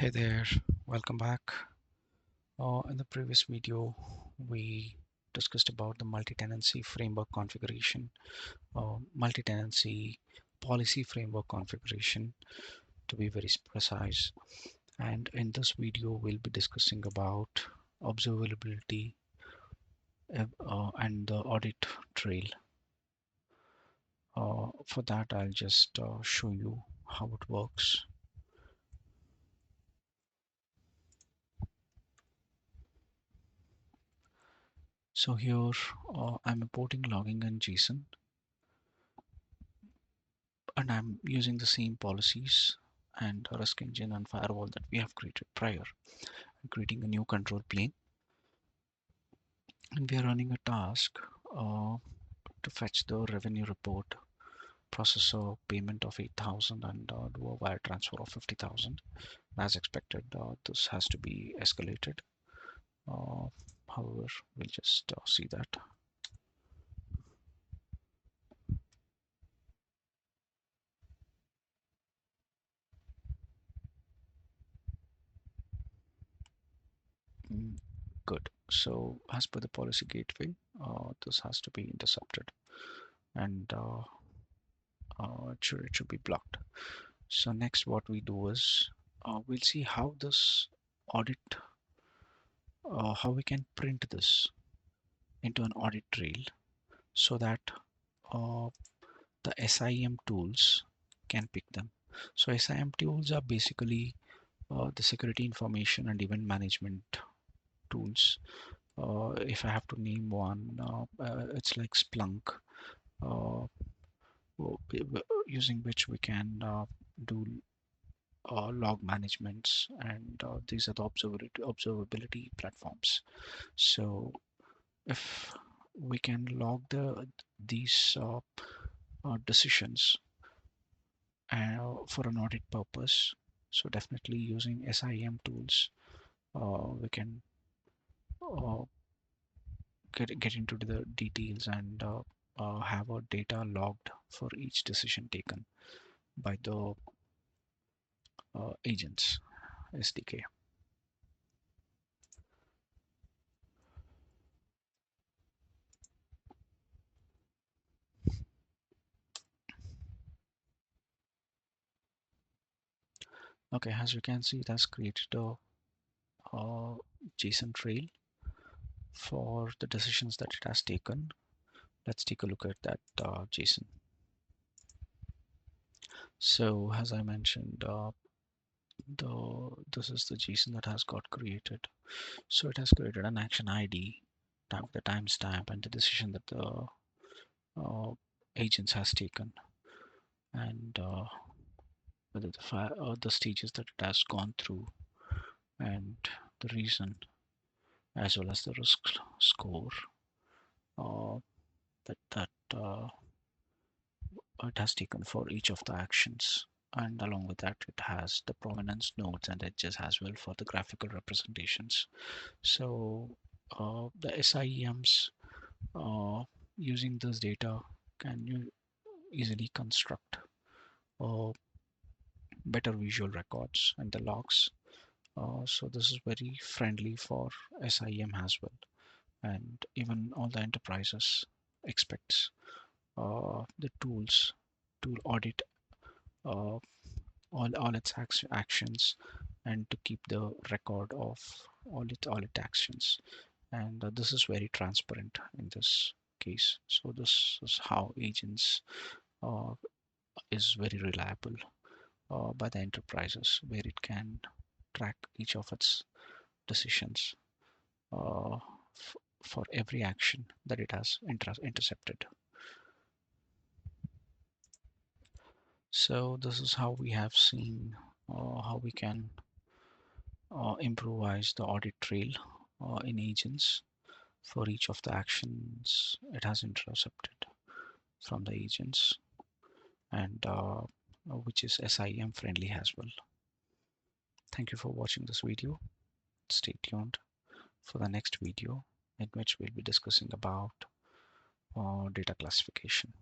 Hey there, welcome back. In the previous video, we discussed about the multi-tenancy framework configuration, multi-tenancy policy framework configuration to be very precise. And in this video, we'll be discussing about observability and the audit trail. For that, I'll just show you how it works. So here I'm importing logging and JSON, and I'm using the same policies and a risk engine and firewall that we have created prior. I'm creating a new control plane, and we are running a task to fetch the revenue report, process a payment of 8,000 and do a wire transfer of 50,000. As expected, this has to be escalated. However, we'll just see that. Good. So as per the policy gateway, this has to be intercepted, and it should be blocked. So next what we do is we'll see how this audit, how we can print this into an audit trail so that uh, the SIM tools can pick them. So SIM tools are basically the security information and event management tools. If I have to name one, it's like Splunk, uh, using which we can do log managements, and these are the observability platforms. So if we can log these decisions for an audit purpose, so definitely using SIM tools, we can uh, get into the details and have our data logged for each decision taken by the agents SDK. Okay, as you can see, it has created a JSON trail for the decisions that it has taken. Let's take a look at that JSON. So as I mentioned, this is the JSON that has got created. So it has created an action ID, the timestamp, and the decision that the agents has taken, and whether the stages that it has gone through, and the reason, as well as the risk score uh, that it has taken for each of the actions. And along with that, it has the provenance nodes and edges as well for the graphical representations. So the SIEMs using this data can you easily construct better visual records and the logs. So this is very friendly for SIEM as well. And even all the enterprises expects the tools to audit uh, all its actions and to keep the record of all its actions. And this is very transparent in this case. So this is how agents uh, is very reliable by the enterprises, where it can track each of its decisions uh, for every action that it has intercepted. So this is how we have seen how we can improvise the audit trail in agents for each of the actions it has intercepted from the agents, and which is SIM friendly as well. Thank you for watching this video. Stay tuned for the next video in which we'll be discussing about data classification.